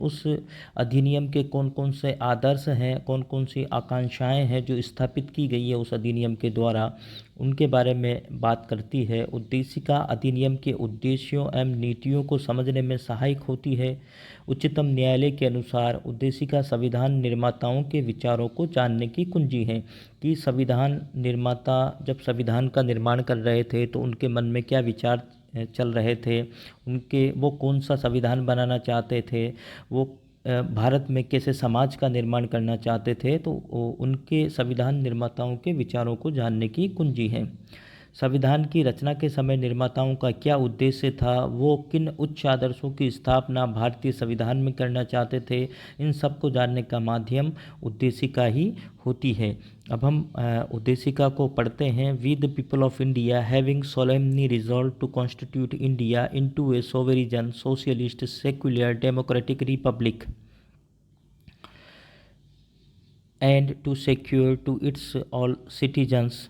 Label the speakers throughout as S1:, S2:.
S1: उस अधिनियम के कौन कौन से आदर्श हैं, कौन कौन सी आकांक्षाएं हैं जो स्थापित की गई है उस अधिनियम के द्वारा, उनके बारे में बात करती है। उद्देशिका अधिनियम के उद्देश्यों एवं नीतियों को समझने में सहायक होती है। उच्चतम न्यायालय के अनुसार उद्देशिका संविधान निर्माताओं के विचारों को जानने की कुंजी है कि संविधान निर्माता जब संविधान का निर्माण कर रहे थे तो उनके मन में क्या विचार चल रहे थे, उनके वो कौन सा संविधान बनाना चाहते थे, वो भारत में कैसे समाज का निर्माण करना चाहते थे, तो उनके संविधान निर्माताओं के विचारों को जानने की कुंजी है। संविधान की रचना के समय निर्माताओं का क्या उद्देश्य था, वो किन उच्च आदर्शों की स्थापना भारतीय संविधान में करना चाहते थे, इन सब को जानने का माध्यम उद्देशिका ही होती है। अब हम उद्देशिका को पढ़ते हैं। We the people of India having solemnly resolve to constitute India into a sovereign socialist secular democratic republic and to secure to its all citizens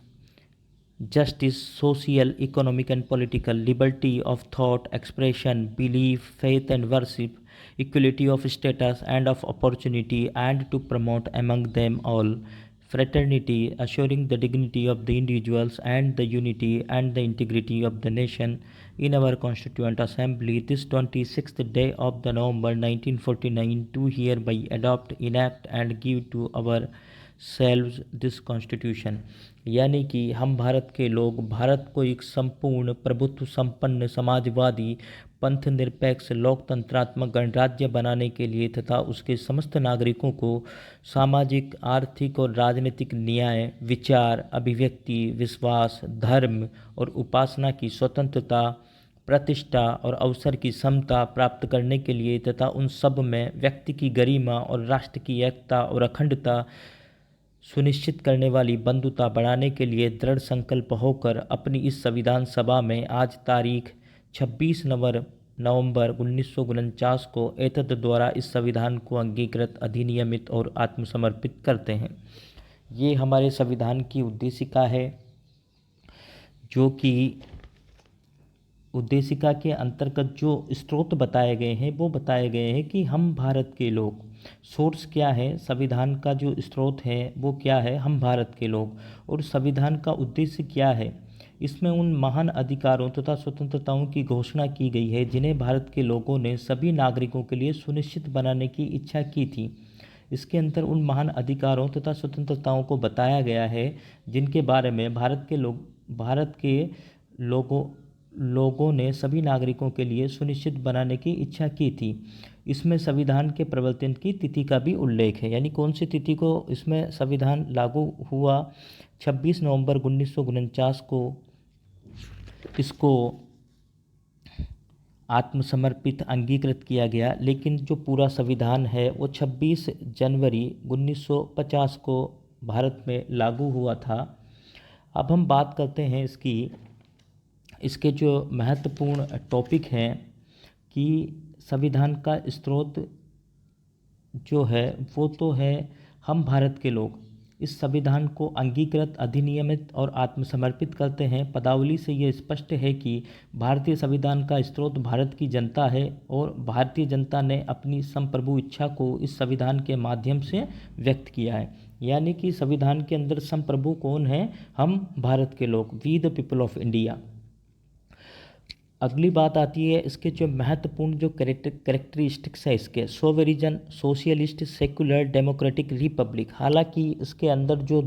S1: justice, social, economic and political liberty of thought, expression, belief, faith and worship, equality of status and of opportunity, and to promote among them all fraternity, assuring the dignity of the individuals and the unity and the integrity of the nation. In our Constituent Assembly, this 26th day of the November 1949, do hereby adopt, enact and give to our selves this constitution. यानी कि हम भारत के लोग भारत को एक संपूर्ण प्रभुत्व संपन्न समाजवादी पंथ निरपेक्ष लोकतंत्रात्मक गणराज्य बनाने के लिए तथा उसके समस्त नागरिकों को सामाजिक, आर्थिक और राजनीतिक न्याय, विचार, अभिव्यक्ति, विश्वास, धर्म और उपासना की स्वतंत्रता, प्रतिष्ठा और अवसर की समता प्राप्त करने के लिए तथा उन सब में व्यक्ति की गरिमा और राष्ट्र की एकता और अखंडता सुनिश्चित करने वाली बंधुता बढ़ाने के लिए दृढ़ संकल्प होकर अपनी इस संविधान सभा में आज तारीख 26 नवंबर 1949 को एतद द्वारा इस संविधान को अंगीकृत, अधिनियमित और आत्मसमर्पित करते हैं। ये हमारे संविधान की उद्देशिका है, जो कि उद्देशिका के अंतर्गत जो स्रोत बताए गए हैं वो बताए गए हैं कि हम भारत के लोग, सोर्स क्या है, संविधान का जो स्रोत है वो क्या है, हम भारत के लोग, और संविधान का उद्देश्य क्या है। इसमें उन महान अधिकारों तथा स्वतंत्रताओं की घोषणा की गई है जिन्हें भारत के लोगों ने सभी नागरिकों के लिए सुनिश्चित बनाने की इच्छा की थी। इसके अंदर उन महान अधिकारों तथा स्वतंत्रताओं को बताया गया है जिनके बारे में भारत के लोगों ने सभी नागरिकों के लिए सुनिश्चित बनाने की इच्छा की थी। इसमें संविधान के प्रवर्तन की तिथि का भी उल्लेख है, यानी कौन सी तिथि को इसमें संविधान लागू हुआ, 26 नवंबर 1949 को इसको आत्मसमर्पित अंगीकृत किया गया। लेकिन जो पूरा संविधान है वो 26 जनवरी 1950 को भारत में लागू हुआ था। अब हम बात करते हैं इसके जो महत्वपूर्ण टॉपिक हैं कि संविधान का स्रोत जो है वो तो है हम भारत के लोग इस संविधान को अंगीकृत, अधिनियमित और आत्मसमर्पित करते हैं। पदावली से ये स्पष्ट है कि भारतीय संविधान का स्रोत भारत की जनता है और भारतीय जनता ने अपनी संप्रभु इच्छा को इस संविधान के माध्यम से व्यक्त किया है। यानी कि संविधान के अंदर संप्रभु कौन है, हम भारत के लोग, we the people of India. अगली बात आती है इसके जो महत्वपूर्ण जो करेक्टरिस्टिक्स है इसके, सोवेरिजन, सोशलिस्ट, सेकुलर, डेमोक्रेटिक, रिपब्लिक। हालांकि इसके अंदर जो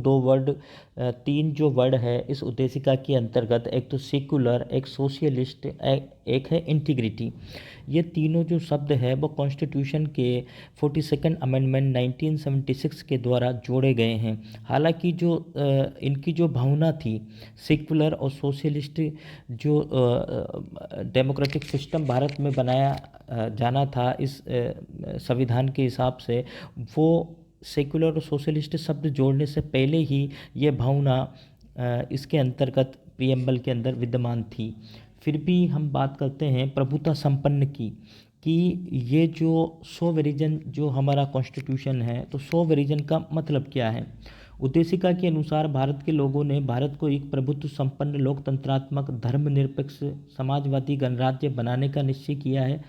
S1: तीन जो वर्ड है इस उद्देशिका के अंतर्गत, एक तो सेकुलर, एक सोशलिस्ट, एक है इंटीग्रिटी। ये तीनों जो शब्द है वो कॉन्स्टिट्यूशन के 42nd अमेंडमेंट 1976 के द्वारा जोड़े गए हैं। हालांकि जो इनकी जो भावना थी, सेकुलर और सोशलिस्ट जो डेमोक्रेटिक सिस्टम भारत में बनाया जाना था इस संविधान के हिसाब से, वो सेकुलर और सोशलिस्ट शब्द जोड़ने से पहले ही ये भावना इसके अंतर्गत प्रीएम्बल के अंदर विद्यमान थी। फिर भी हम बात करते हैं प्रभुता संपन्न की, कि ये जो सोवेरिजन जो हमारा कॉन्स्टिट्यूशन है, तो सोवेरिजन का मतलब क्या है। उद्देशिका के अनुसार भारत के लोगों ने भारत को एक प्रभुत्व संपन्न लोकतंत्रात्मक धर्मनिरपेक्ष समाजवादी गणराज्य बनाने का निश्चय किया है।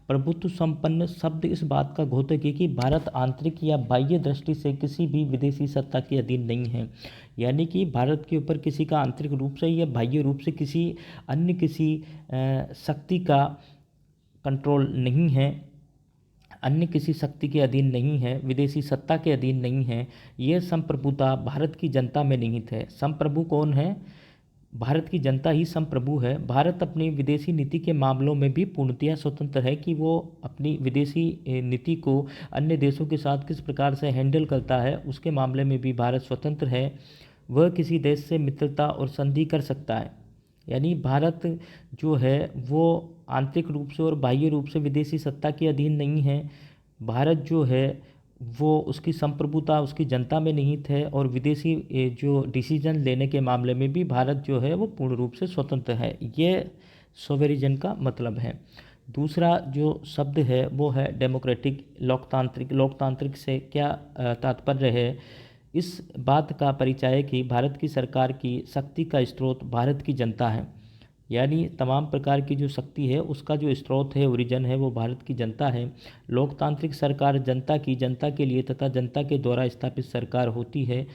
S1: प्रभुत्व संपन्न शब्द इस बात का घोतक है कि भारत आंतरिक या बाह्य दृष्टि से किसी भी विदेशी सत्ता के अधीन नहीं है। यानी कि भारत के ऊपर किसी का आंतरिक रूप से या बाह्य रूप से किसी शक्ति का कंट्रोल नहीं है, अन्य किसी शक्ति के अधीन नहीं है, विदेशी सत्ता के अधीन नहीं है। यह संप्रभुता भारत की जनता में निहित है। संप्रभु कौन है? भारत की जनता ही संप्रभु है। भारत अपनी विदेशी नीति के मामलों में भी पूर्णतया स्वतंत्र है कि वो अपनी विदेशी नीति को अन्य देशों के साथ किस प्रकार से हैंडल करता है, उसके मामले में भी भारत स्वतंत्र है। वह किसी देश से मित्रता और संधि कर सकता है। यानी भारत जो है वो आंतरिक रूप से और बाह्य रूप से विदेशी सत्ता के अधीन नहीं है। भारत जो है वो उसकी संप्रभुता उसकी जनता में निहित है और विदेशी जो डिसीजन लेने के मामले में भी भारत जो है वो पूर्ण रूप से स्वतंत्र है। ये सोवेरिजन का मतलब है। दूसरा जो शब्द है वो है डेमोक्रेटिक, लोकतांत्रिक। लोकतांत्रिक से क्या तात्पर्य है? इस बात का परिचय है कि भारत की सरकार की शक्ति का स्रोत भारत की जनता है। यानी तमाम प्रकार की जो शक्ति है उसका जो स्रोत है, ओरिजिन है, वो भारत की जनता है। लोकतांत्रिक सरकार जनता के लिए तथा जनता के द्वारा स्थापित सरकार होती है।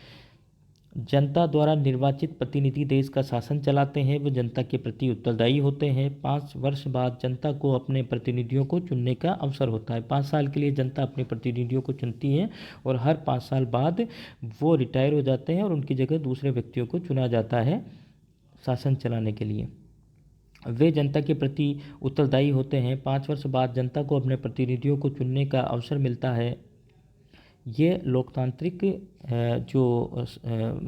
S1: जनता द्वारा निर्वाचित प्रतिनिधि देश का शासन चलाते हैं। वो जनता के प्रति उत्तरदायी होते हैं। 5 वर्ष बाद जनता को अपने प्रतिनिधियों को चुनने का अवसर होता है। 5 साल के लिए जनता अपने प्रतिनिधियों को चुनती है और हर 5 साल बाद वो रिटायर हो जाते हैं और उनकी जगह दूसरे व्यक्तियों को चुना जाता है शासन चलाने के लिए। वे जनता के प्रति उत्तरदायी होते हैं। 5 वर्ष बाद जनता को अपने प्रतिनिधियों को चुनने का अवसर मिलता है। ये लोकतांत्रिक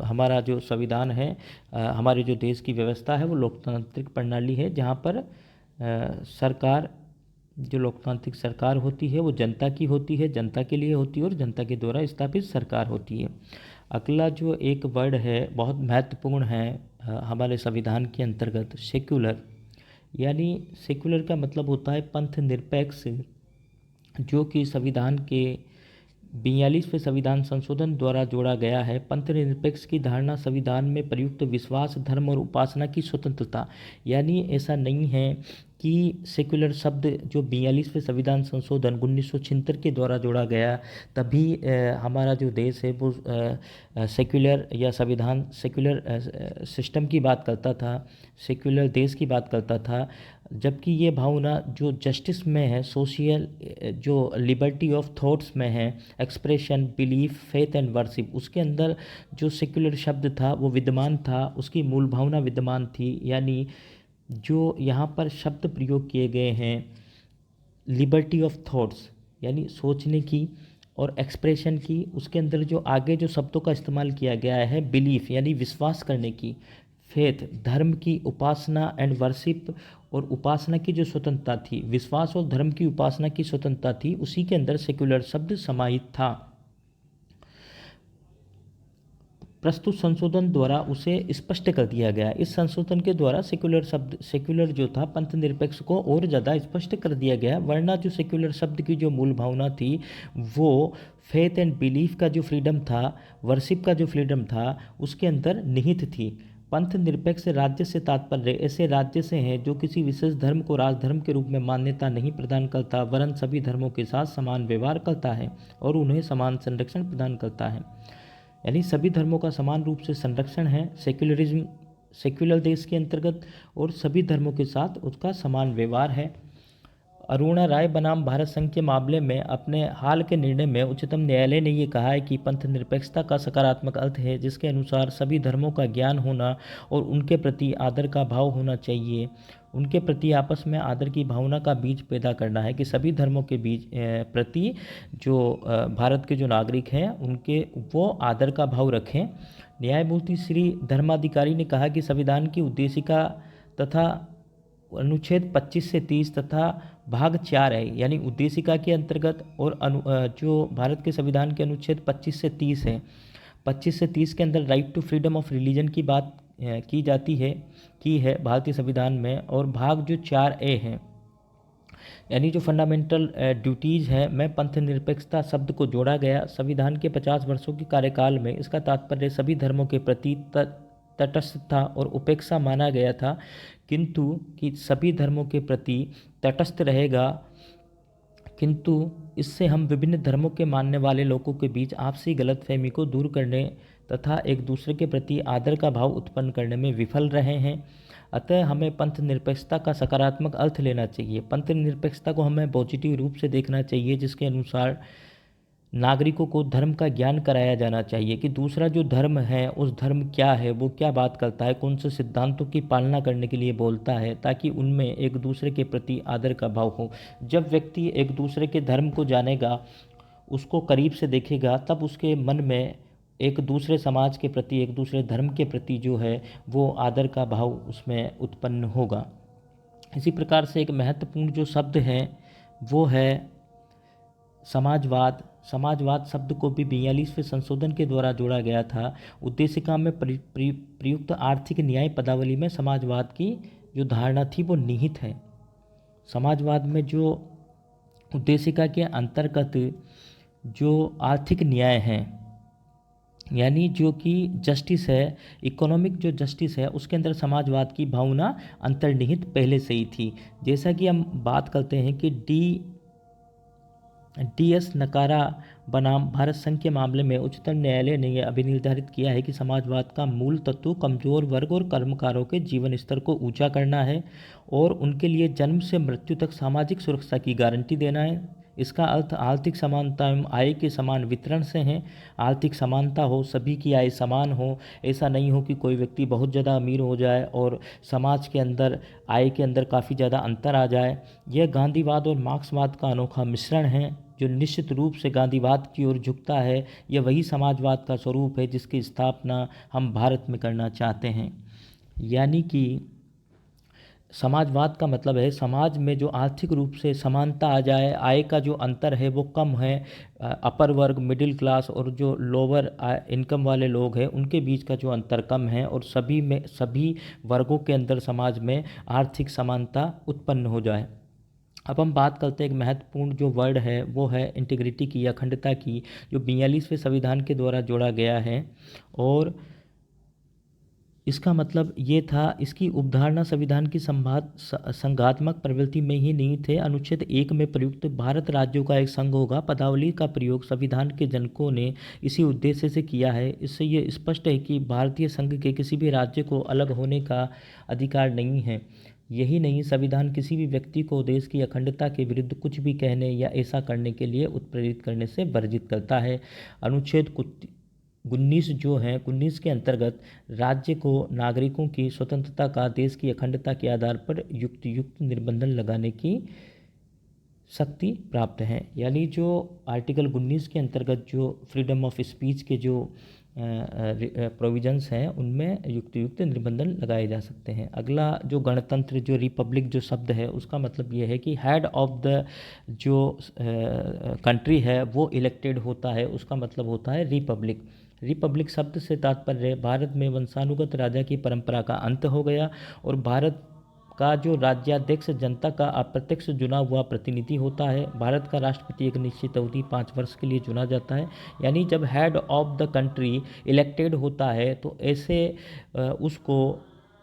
S1: हमारा जो संविधान है, हमारे जो देश की व्यवस्था है वो लोकतांत्रिक प्रणाली है, जहाँ पर सरकार जो लोकतांत्रिक सरकार होती है वो जनता की होती है, जनता के लिए होती है और जनता के द्वारा स्थापित सरकार होती है। अगला जो एक वर्ड है बहुत महत्वपूर्ण है हमारे संविधान के अंतर्गत, सेक्युलर। यानी सेक्युलर का मतलब होता है पंथ निरपेक्ष, जो कि संविधान के 42वें संविधान संशोधन द्वारा जोड़ा गया है। पंथ निरपेक्ष की धारणा संविधान में प्रयुक्त विश्वास, धर्म और उपासना की स्वतंत्रता। यानी ऐसा नहीं है कि सेक्युलर शब्द जो 42वें संविधान संशोधन 1976 के द्वारा जोड़ा गया तभी हमारा जो देश है वो सेक्युलर या संविधान सेक्युलर सिस्टम की बात करता था, सेक्युलर देश की बात करता था। जबकि ये भावना जो जस्टिस में है, सोशल जो लिबर्टी ऑफ थॉट्स में है, expression, belief, faith and worship, उसके अंदर जो सेक्युलर शब्द था वो विद्यमान था, उसकी मूल भावना विद्यमान थी। यानी जो यहाँ पर शब्द प्रयोग किए गए हैं लिबर्टी ऑफ थॉट्स यानी सोचने की और एक्सप्रेशन की, उसके अंदर जो आगे जो शब्दों का इस्तेमाल किया गया है बिलीफ यानी विश्वास करने की, फेथ धर्म की, उपासना एंड वर्शिप और उपासना की जो स्वतंत्रता थी, विश्वास और धर्म की उपासना की स्वतंत्रता थी, उसी के अंदर सेक्युलर शब्द समाहित था। प्रस्तुत संशोधन द्वारा उसे स्पष्ट कर दिया गया। इस संशोधन के द्वारा सेक्युलर शब्द, सेक्युलर जो था पंथ निरपेक्ष को और ज़्यादा स्पष्ट कर दिया गया। वरना जो सेक्युलर शब्द की जो मूल भावना थी वो फेथ एंड बिलीफ का जो फ्रीडम था, वर्शिप का जो फ्रीडम था, उसके अंदर निहित थी। पंथ निरपेक्ष राज्य से तात्पर्य ऐसे राज्य से हैं जो किसी विशेष धर्म को राजधर्म के रूप में मान्यता नहीं प्रदान करता, वरन सभी धर्मों के साथ समान व्यवहार करता है और उन्हें समान संरक्षण प्रदान करता है। यानी सभी धर्मों का समान रूप से संरक्षण है सेक्युलरिज्म, सेक्युलर देश के अंतर्गत, और सभी धर्मों के साथ उसका समान व्यवहार है। अरुणा राय बनाम भारत संघ के मामले में अपने हाल के निर्णय में उच्चतम न्यायालय ने ये कहा है कि पंथ निरपेक्षता का सकारात्मक अर्थ है जिसके अनुसार सभी धर्मों का ज्ञान होना और उनके प्रति आदर का भाव होना चाहिए। उनके प्रति आपस में आदर की भावना का बीज पैदा करना है कि सभी धर्मों के बीच प्रति जो भारत के जो नागरिक हैं उनके वो आदर का भाव रखें। न्यायमूर्ति श्री धर्माधिकारी ने कहा कि संविधान की उद्देशिका तथा अनुच्छेद 25 से 30 तथा भाग 4 है, यानी उद्देशिका के अंतर्गत और जो भारत के संविधान के अनुच्छेद 25 से 30 है, 25 से 30 के अंदर right to freedom of religion की बात की जाती है, की है भारतीय संविधान में। और भाग जो 4A है यानी जो फंडामेंटल ड्यूटीज़ है में पंथ निरपेक्षता शब्द को जोड़ा गया। संविधान के 50 वर्षों के कार्यकाल में इसका तात्पर्य सभी धर्मों के प्रति तटस्थता और उपेक्षा माना गया था, किंतु कि सभी धर्मों के प्रति तटस्थ रहेगा किंतु इससे हम विभिन्न धर्मों के मानने वाले लोगों के बीच आपसी गलतफहमी को दूर करने तथा एक दूसरे के प्रति आदर का भाव उत्पन्न करने में विफल रहे हैं। अतः हमें पंथ निरपेक्षता का सकारात्मक अर्थ लेना चाहिए। पंथ निरपेक्षता को हमें पॉजिटिव रूप से देखना चाहिए, जिसके अनुसार नागरिकों को धर्म का ज्ञान कराया जाना चाहिए कि दूसरा जो धर्म है उस धर्म क्या है, वो क्या बात करता है, कौन से सिद्धांतों की पालना करने के लिए बोलता है, ताकि उनमें एक दूसरे के प्रति आदर का भाव हो। जब व्यक्ति एक दूसरे के धर्म को जानेगा, उसको करीब से देखेगा, तब उसके मन में एक दूसरे समाज के प्रति, एक दूसरे धर्म के प्रति जो है वो आदर का भाव उसमें उत्पन्न होगा। इसी प्रकार से एक महत्वपूर्ण जो शब्द है वो है समाजवाद। समाजवाद शब्द को भी 42वें संशोधन के द्वारा जोड़ा गया था। उद्देशिका में प्रयुक्त आर्थिक न्याय पदावली में समाजवाद की जो धारणा थी वो निहित है। समाजवाद में जो उद्देशिका के अंतर्गत जो आर्थिक न्याय है, यानी जो कि जस्टिस है, इकोनॉमिक जो जस्टिस है, उसके अंदर समाजवाद की भावना अंतर्निहित पहले से ही थी। जैसा कि हम बात करते हैं कि डी.एस. नकारा बनाम भारत संघ के मामले में उच्चतम न्यायालय ने यह अभिनिर्धारित किया है कि समाजवाद का मूल तत्व कमजोर वर्ग और कर्मकारों के जीवन स्तर को ऊंचा करना है और उनके लिए जन्म से मृत्यु तक सामाजिक सुरक्षा की गारंटी देना है। इसका अर्थ आर्थिक समानता एवं आय के समान वितरण से है। आर्थिक समानता हो, सभी की आय समान हो, ऐसा नहीं हो कि कोई व्यक्ति बहुत ज़्यादा अमीर हो जाए और समाज के अंदर आय के अंदर काफ़ी ज़्यादा अंतर आ जाए। यह गांधीवाद और मार्क्सवाद का अनोखा मिश्रण है जो निश्चित रूप से गांधीवाद की ओर झुकता है। यह वही समाजवाद का स्वरूप है जिसकी स्थापना हम भारत में करना चाहते हैं। यानी कि समाजवाद का मतलब है समाज में जो आर्थिक रूप से समानता आ जाए, आय का जो अंतर है वो कम है, अपर वर्ग, मिडिल क्लास और जो लोअर इनकम वाले लोग हैं उनके बीच का जो अंतर कम है और सभी वर्गों के अंदर समाज में आर्थिक समानता उत्पन्न हो जाए। अब हम बात करते हैं एक महत्वपूर्ण जो वर्ड है वो है इंटीग्रिटी की, अखंडता की, जो 42वें संविधान के द्वारा जोड़ा गया है। और इसका मतलब ये था, इसकी उपधारणा संविधान की संघात्मक प्रवृत्ति में ही नहीं थे। अनुच्छेद 1 में प्रयुक्त भारत राज्यों का एक संघ होगा पदावली का प्रयोग संविधान के जनकों ने इसी उद्देश्य से किया है। इससे ये स्पष्ट है कि भारतीय संघ के किसी भी राज्य को अलग होने का अधिकार नहीं है। यही नहीं, संविधान किसी भी व्यक्ति को देश की अखंडता के विरुद्ध कुछ भी कहने या ऐसा करने के लिए उत्प्रेरित करने से वर्जित करता है। अनुच्छेद 19 जो है 19 के अंतर्गत राज्य को नागरिकों की स्वतंत्रता का देश की अखंडता के आधार पर युक्त निर्बंधन लगाने की शक्ति प्राप्त है। यानी जो आर्टिकल 19 के अंतर्गत जो फ्रीडम ऑफ स्पीच के जो प्रोविजंस हैं उनमें युक्त निर्बंधन लगाए जा सकते हैं। अगला जो गणतंत्र, जो रिपब्लिक जो शब्द है उसका मतलब ये है कि हेड ऑफ द जो कंट्री है वो इलेक्टेड होता है, उसका मतलब होता है रिपब्लिक। रिपब्लिक शब्द से तात्पर्य भारत में वंशानुगत राजा की परंपरा का अंत हो गया और भारत का जो राज्याध्यक्ष जनता का अप्रत्यक्ष चुना हुआ प्रतिनिधि होता है। भारत का राष्ट्रपति एक निश्चित अवधि 5 वर्ष के लिए चुना जाता है। यानी जब head of the country elected होता है तो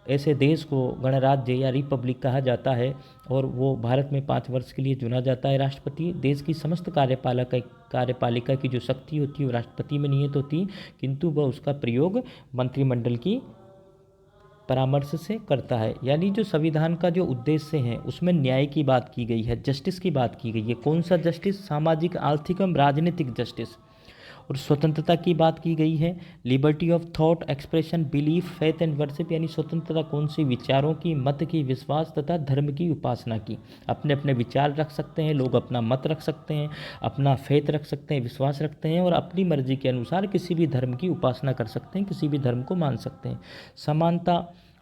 S1: ऐसे देश को गणराज्य या रिपब्लिक कहा जाता है और वो भारत में 5 वर्ष के लिए चुना जाता है राष्ट्रपति। देश की समस्त कार्यपालिका की जो शक्ति होती है वो राष्ट्रपति में निहित होती, किंतु वह उसका प्रयोग मंत्रिमंडल की परामर्श से करता है। यानी जो संविधान का जो उद्देश्य है उसमें न्याय की बात की गई है, जस्टिस की बात की गई है। कौन सा जस्टिस? सामाजिक, आर्थिक एवं राजनीतिक जस्टिस। और स्वतंत्रता की बात की गई है, liberty of thought, expression, belief, faith and worship. यानी स्वतंत्रता कौन सी? विचारों की, मत की, विश्वास तथा धर्म की उपासना की। अपने अपने विचार रख सकते हैं लोग, अपना मत रख सकते हैं, अपना फेथ रख सकते हैं, विश्वास रखते हैं और अपनी मर्जी के अनुसार किसी भी धर्म की उपासना कर सकते हैं, किसी भी धर्म को मान सकते हैं।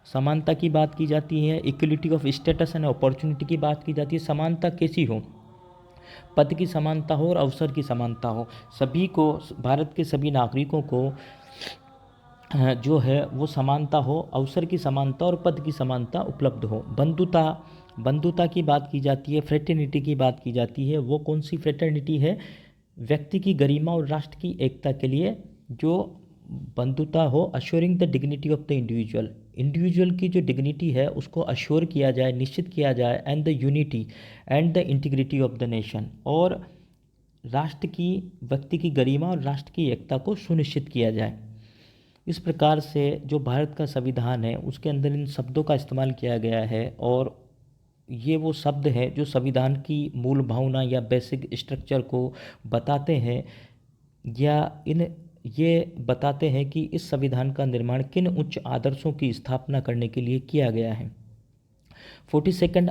S1: समानता की बात की जाती है, equality of status and opportunity की बात की जाती है। समानता कैसी हो? पद की समानता हो और अवसर की समानता हो। सभी को, भारत के सभी नागरिकों को जो है वो समानता हो, अवसर की समानता और पद की समानता उपलब्ध हो। बंधुता की बात की जाती है, फ्रेटर्निटी की बात की जाती है। वो कौन सी फ्रेटर्निटी है? व्यक्ति की गरिमा और राष्ट्र की एकता के लिए जो बंधुता हो, assuring the dignity of the individual. Individual की जो डिग्निटी है उसको अश्योर किया जाए, निश्चित किया जाए, and the unity and the integrity of the nation, और राष्ट्र की, व्यक्ति की गरिमा और राष्ट्र की एकता को सुनिश्चित किया जाए। इस प्रकार से जो भारत का संविधान है उसके अंदर इन शब्दों का इस्तेमाल किया गया है, और ये वो शब्द है जो संविधान की मूल भावना या बेसिक स्ट्रक्चर को बताते हैं, या इन ये बताते हैं कि इस संविधान का निर्माण किन उच्च आदर्शों की स्थापना करने के लिए किया गया है। 42nd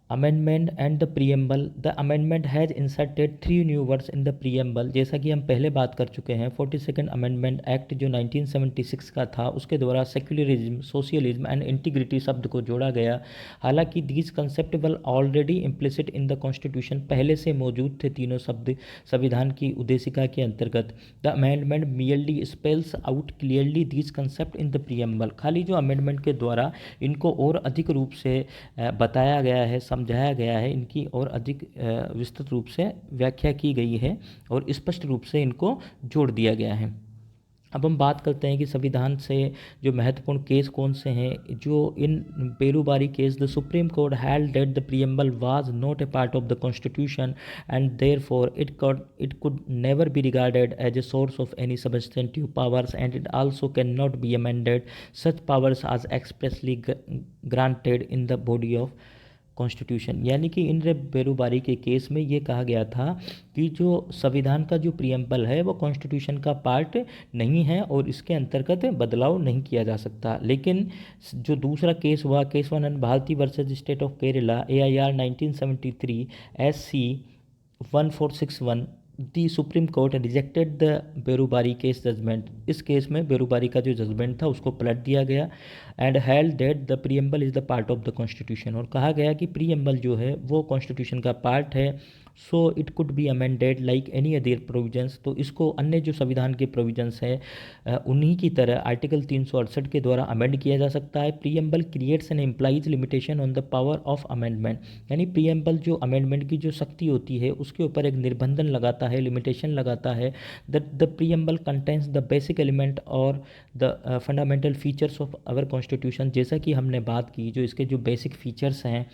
S1: amendment and the preamble. The amendment has inserted 3 new words in the preamble. जैसा कि हम पहले बात कर चुके हैं, 42nd अमेंडमेंट एक्ट जो 1976 का था उसके द्वारा सेक्युलरिज्म, सोशलिज्म एंड इंटीग्रिटी शब्द को जोड़ा गया। हालांकि these concept were already implicit in the constitution, पहले से मौजूद थे तीनों शब्द संविधान की उद्देशिका के अंतर्गत। The amendment merely spells out clearly these concept in the preamble. खाली जो अमेंडमेंट के द्वारा इनको और अधिक रूप से बताया गया है, समझाया गया है, इनकी और अधिक विस्तृत रूप से व्याख्या की गई है और स्पष्ट रूप से इनको जोड़ दिया गया है। अब हम बात करते हैं कि संविधान से जो महत्वपूर्ण केस कौन से हैं। जो in Berubari case, the supreme court held that the preamble was not a part of the constitution and therefore it could never be regarded as a source of any substantive powers and it also can not be amended such powers as expressly granted in the body of constitution. यानी कि इन बेरुबारी के case में ये कहा गया था कि जो संविधान का जो प्रीएम्बल है वो कॉन्स्टिट्यूशन का पार्ट नहीं है और इसके अंतर्गत बदलाव नहीं किया जा सकता। लेकिन जो दूसरा केस हुआ, Keshavananda Bharati versus state of Kerala, AIR 1973 SC 1461, the supreme court rejected the Berubari case judgment. इस केस में बेरुबारी का जो जजमेंट था उसको पलट दिया गया and held that the preamble is the part of the constitution, और कहा गया कि प्रीएम्बल जो है वो कॉन्स्टिट्यूशन का पार्ट है। So it could be amended like any other provisions, तो इसको अन्य जो संविधान के प्रोविजंस हैं उन्हीं की तरह आर्टिकल 368 के द्वारा अमेंड किया जा सकता है। Preamble creates an implies limitation on the power of amendment, यानी प्रीएम्बल जो अमेंडमेंट की जो शक्ति होती है उसके ऊपर एक निर्बंधन लगाता है, लिमिटेशन लगाता है। The preamble contains the basic element और the fundamental features of our constitution. जैसा कि हमने बात की, जो इसके जो बेसिक फीचर्स हैं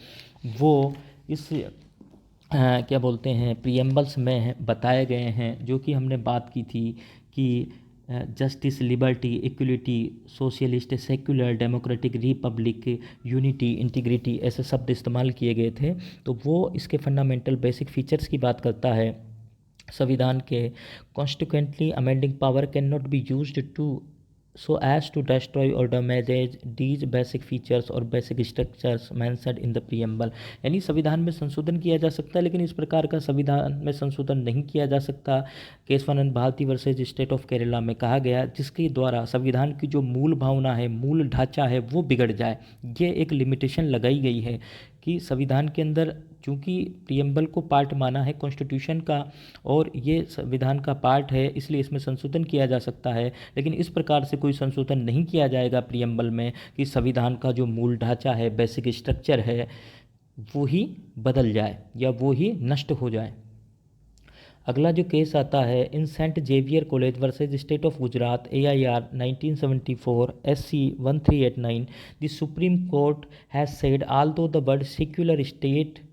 S1: वो इस क्या बोलते हैं प्रीएम्बल्स में बताए गए हैं, जो कि हमने बात की थी कि justice, liberty, equality, socialist, secular, democratic, Republic, unity, integrity, ऐसे शब्द इस्तेमाल किए गए थे। तो वो इसके फंडामेंटल बेसिक फीचर्स की बात करता है। संविधान के constituently amending power can not be used to so as to destroy or damage these basic features or basic structures mentioned in the preamble। यानी संविधान में संशोधन किया जा सकता है लेकिन इस प्रकार का संविधान में संशोधन नहीं किया जा सकता, Keshavananda Bharati versus state of Kerala में कहा गया, जिसके द्वारा संविधान की जो मूल भावना है, मूल ढांचा है वो बिगड़ जाए। ये एक लिमिटेशन लगाई गई है कि संविधान के अंदर चूँकि प्रीएम्बल को पार्ट माना है कॉन्स्टिट्यूशन का और ये संविधान का पार्ट है, इसलिए इसमें संशोधन किया जा सकता है। लेकिन इस प्रकार से कोई संशोधन नहीं किया जाएगा प्रीएम्बल में कि संविधान का जो मूल ढांचा है, बेसिक स्ट्रक्चर है, वो ही बदल जाए या वो ही नष्ट हो जाए। अगला जो केस आता है, in Saint Xavier college versus state of Gujarat, AIR 1974 SC 1389, the supreme court has said although the word secular state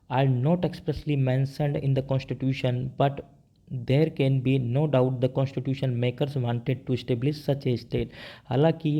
S1: are not expressly mentioned in the constitution, but there can be no doubt the constitution makers wanted to establish such a state। हालांकि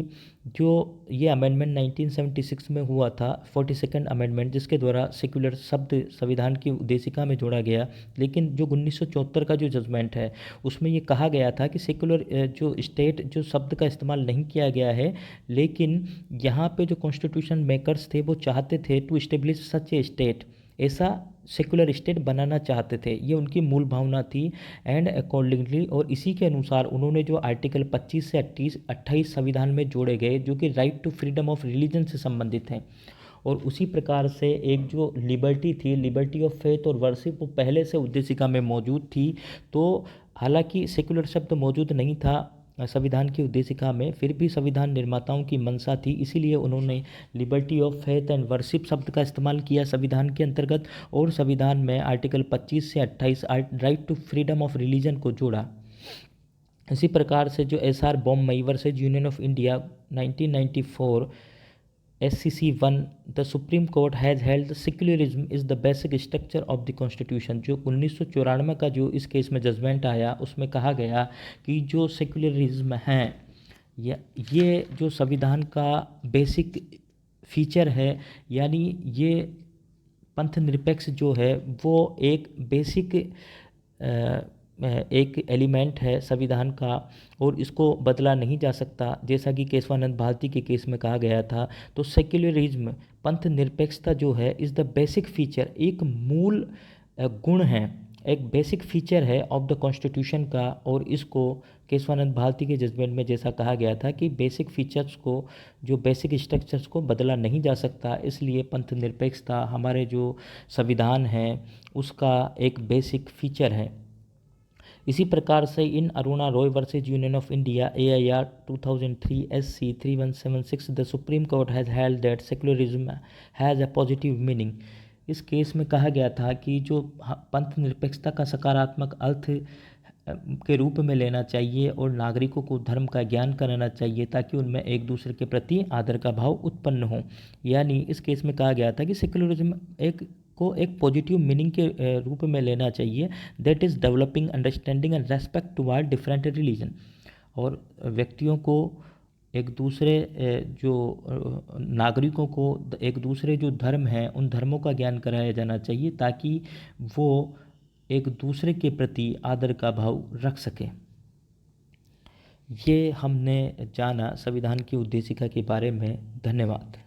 S1: जो ये amendment 1976 में हुआ था, 42nd amendment, जिसके द्वारा secular शब्द संविधान की उद्देशिका में जोड़ा गया, लेकिन जो 1974 का जो जजमेंट है उसमें ये कहा गया था कि सेक्युलर जो स्टेट जो शब्द का इस्तेमाल नहीं किया गया है, लेकिन यहाँ पे जो कॉन्स्टिट्यूशन मेकर्स थे वो चाहते थे to establish such a state, ऐसा सेकुलर स्टेट बनाना चाहते थे। ये उनकी मूल भावना थी एंड अकॉर्डिंगली, और इसी के अनुसार उन्होंने जो आर्टिकल 25 से 28 संविधान में जोड़े गए जो कि right to freedom of religion से संबंधित हैं, और उसी प्रकार से एक जो लिबर्टी थी, लिबर्टी ऑफ फेथ और वर्शिप, वो पहले से उद्देशिका में मौजूद थी। तो हालांकि सेकुलर शब्द मौजूद नहीं था संविधान की उद्देशिका में, फिर भी संविधान निर्माताओं की मंशा थी, इसीलिए उन्होंने liberty of faith and worship शब्द का इस्तेमाल किया संविधान के अंतर्गत, और संविधान में आर्टिकल 25 से 28 right to freedom of religion को जोड़ा। इसी प्रकार से जो S R Bommai versus union of India 1994 SCC 1, the supreme court has held secularism is the basic structure of the constitution. जो 1994 का जो इस केस में जजमेंट आया उसमें कहा गया कि जो सेक्युलरिज्म है ये जो संविधान का बेसिक फीचर है, यानी ये पंथ निरपेक्ष जो है वो एक बेसिक एक एलिमेंट है संविधान का और इसको बदला नहीं जा सकता। जैसा कि केशवानंद भारती के केस में कहा गया था, तो सेक्युलरिज्म पंथ निरपेक्षता जो है इज़ द बेसिक फीचर, एक मूल गुण है, एक बेसिक फीचर है ऑफ द कॉन्स्टिट्यूशन का। और इसको केशवानंद भारती के जजमेंट में जैसा कहा गया था कि बेसिक फीचर्स को, जो बेसिक स्ट्रक्चर्स को बदला नहीं जा सकता, इसलिए पंथ निरपेक्षता हमारे जो संविधान है उसका एक बेसिक फीचर है। इसी प्रकार से in Aruna Roy versus union of India AIR 2003 SC 3176 the supreme court has held that secularism has a positive meaning. इस केस में कहा गया था कि जो पंथ निरपेक्षता का सकारात्मक अर्थ के रूप में लेना चाहिए और नागरिकों को धर्म का ज्ञान कराना चाहिए ताकि उनमें एक दूसरे के प्रति आदर का भाव उत्पन्न हो। यानी इस केस में कहा गया था कि सेक्युलरिज्म एक पॉजिटिव मीनिंग के रूप में लेना चाहिए, that is developing understanding and respect toward different religion. और व्यक्तियों को एक दूसरे जो नागरिकों को एक दूसरे जो धर्म हैं उन धर्मों का ज्ञान कराया जाना चाहिए ताकि वो एक दूसरे के प्रति आदर का भाव रख सकें। ये हमने जाना संविधान की उद्देशिका के बारे में। धन्यवाद।